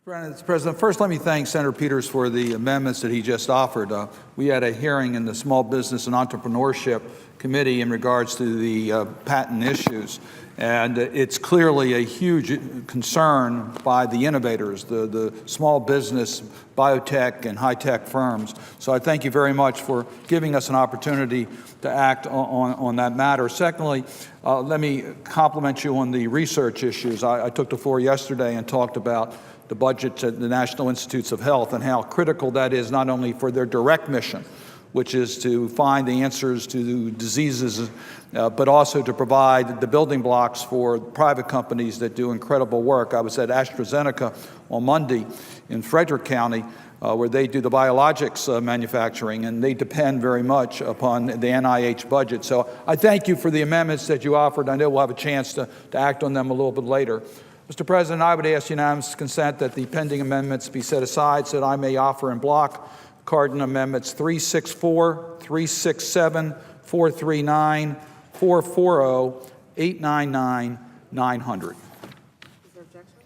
Mr. President, first let me thank Senator Peters for the amendments that he just offered. We had a hearing in the Small Business and Entrepreneurship Committee in regards to the patent issues, and it's clearly a huge concern by the innovators, the small business, biotech, and high-tech firms. So I thank you very much for giving us an opportunity to act on that matter. Secondly, let me compliment you on the research issues. I took the floor yesterday and talked about the budgets at the National Institutes of Health and how critical that is not only for their direct mission, which is to find the answers to diseases, but also to provide the building blocks for private companies that do incredible work. I was at AstraZeneca on Monday in Frederick County, where they do the biologics manufacturing, and they depend very much upon the NIH budget. So I thank you for the amendments that you offered. I know we'll have a chance to act on them a little bit later. Mr. President, I would ask unanimous consent that the pending amendments be set aside so that I may offer in block Cardin Amendments 364, 367, 439, 440, 899, 900.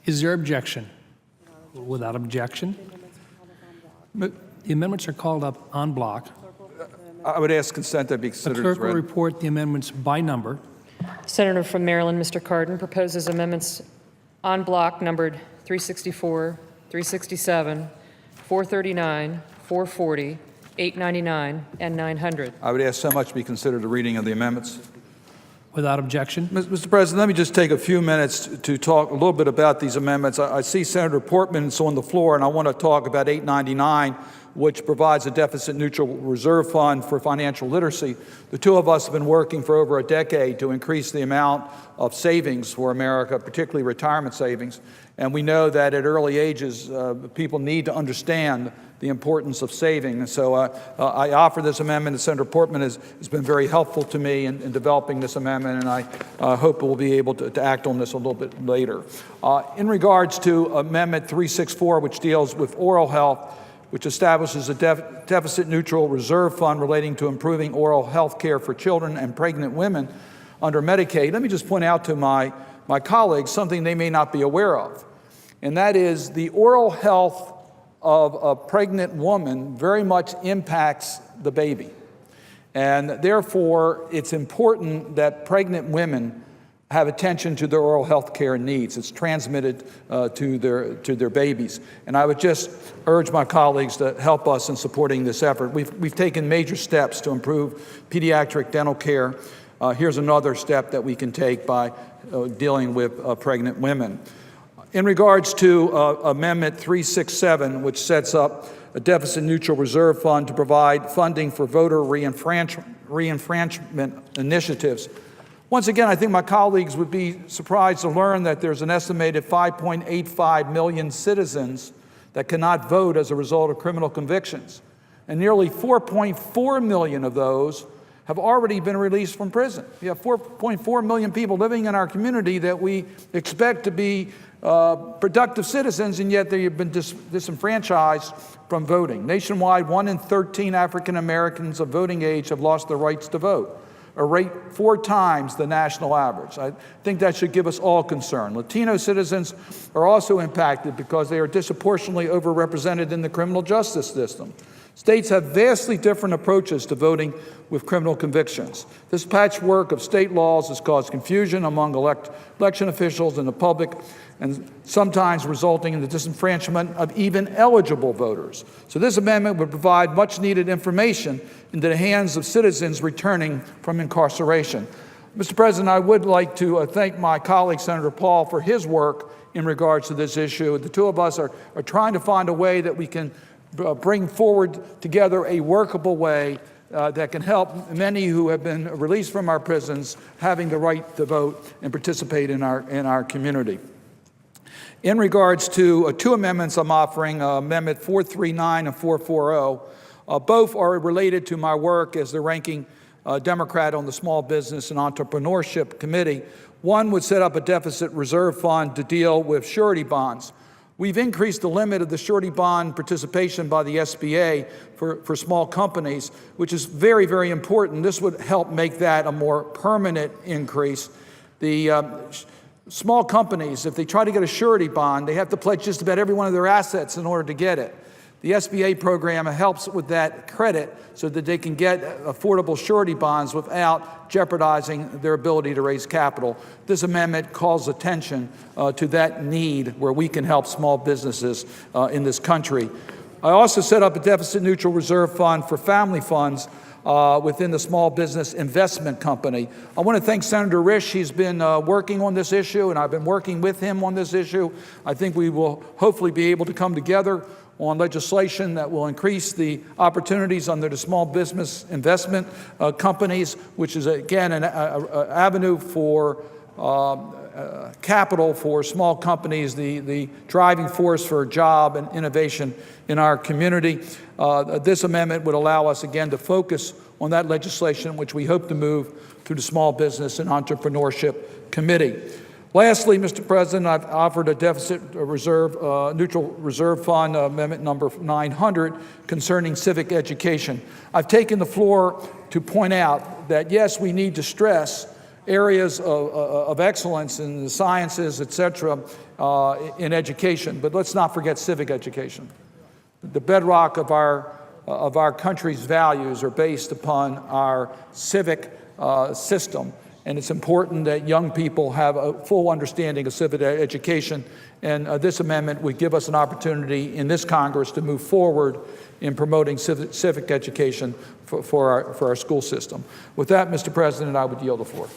Is there objection? Without objection. The amendments are called up en bloc. I would ask consent that be The considered clerk as will read. report the amendments by number. Senator from Maryland, Mr. Cardin, proposes amendments en bloc numbered 364, 367, 439, 440, 899, and 900. I would ask so much be considered a reading of the amendments. Without objection. Mr. President, let me just take a few minutes to talk a little bit about these amendments. I see Senator Portman is on the floor, and I want to talk about 899, which provides a deficit-neutral reserve fund for financial literacy. The two of us have been working for over a decade to increase the amount of savings for America, particularly retirement savings. And we know that at early ages, people need to understand the importance of saving. And so I offer this amendment, and Senator Portman has been very helpful to me in developing this amendment, and I hope we'll be able to act on this a little bit later. In regards to Amendment 364, which deals with oral health, which establishes a deficit-neutral reserve fund relating to improving oral health care for children and pregnant women under Medicaid, let me just point out to my colleagues something they may not be aware of, and that is the oral health of a pregnant woman very much impacts the baby. And therefore, it's important that pregnant women have attention to their oral health care needs. It's transmitted to their babies. And I would just urge my colleagues to help us in supporting this effort. We've taken major steps to improve pediatric dental care. Here's another step that we can take by dealing with pregnant women. In regards to Amendment 367, which sets up a deficit-neutral reserve fund to provide funding for voter re-enfranchisement initiatives, once again, I think my colleagues would be surprised to learn that there's an estimated 5.85 million citizens that cannot vote as a result of criminal convictions. And nearly 4.4 million of those have already been released from prison. We have 4.4 million people living in our community that we expect to be productive citizens, and yet they have been disenfranchised from voting. Nationwide, 1 in 13 African Americans of voting age have lost their rights to vote, a rate 4 times the national average. I think that should give us all concern. Latino citizens are also impacted because they are disproportionately overrepresented in the criminal justice system. States have vastly different approaches to voting with criminal convictions. This patchwork of state laws has caused confusion among election officials and the public, and sometimes resulting in the disenfranchisement of even eligible voters. So this amendment would provide much-needed information into the hands of citizens returning from incarceration. Mr. President, I would like to thank my colleague, Senator Paul, for his work in regards to this issue. The two of us are trying to find a way that we can bring forward together a workable way that can help many who have been released from our prisons having the right to vote and participate in our community. In regards to 2 amendments I'm offering, Amendment 439 and 440, both are related to my work as the ranking Democrat on the Small Business and Entrepreneurship Committee. One would set up a deficit reserve fund to deal with surety bonds. We've increased the limit of the surety bond participation by the SBA for small companies, which is very, very important. This would help make that a more permanent increase. The small companies, if they try to get a surety bond, they have to pledge just about every one of their assets in order to get it. The SBA program helps with that credit so that they can get affordable surety bonds without jeopardizing their ability to raise capital. This amendment calls attention to that need where we can help small businesses in this country. I also set up a deficit-neutral reserve fund for family funds within the Small Business Investment Company. I want to thank Senator Risch. He's been working on this issue, and I've been working with him on this issue. I think we will hopefully be able to come together on legislation that will increase the opportunities under the small business investment companies, which is, again, an avenue for capital for small companies, the driving force for job and innovation in our community. This amendment would allow us, again, to focus on that legislation, which we hope to move through the Small Business and Entrepreneurship Committee. Lastly, Mr. President, I've offered a deficit reserve, neutral reserve fund, amendment number 900, concerning civic education. I've taken the floor to point out that, yes, we need to stress areas of excellence in the sciences, et cetera, in education, but let's not forget civic education. The bedrock of our country's values are based upon our civic system. And it's important that young people have a full understanding of civic education. And this amendment would give us an opportunity in this Congress to move forward in promoting civic education for our school system. With that, Mr. President, I would yield the floor.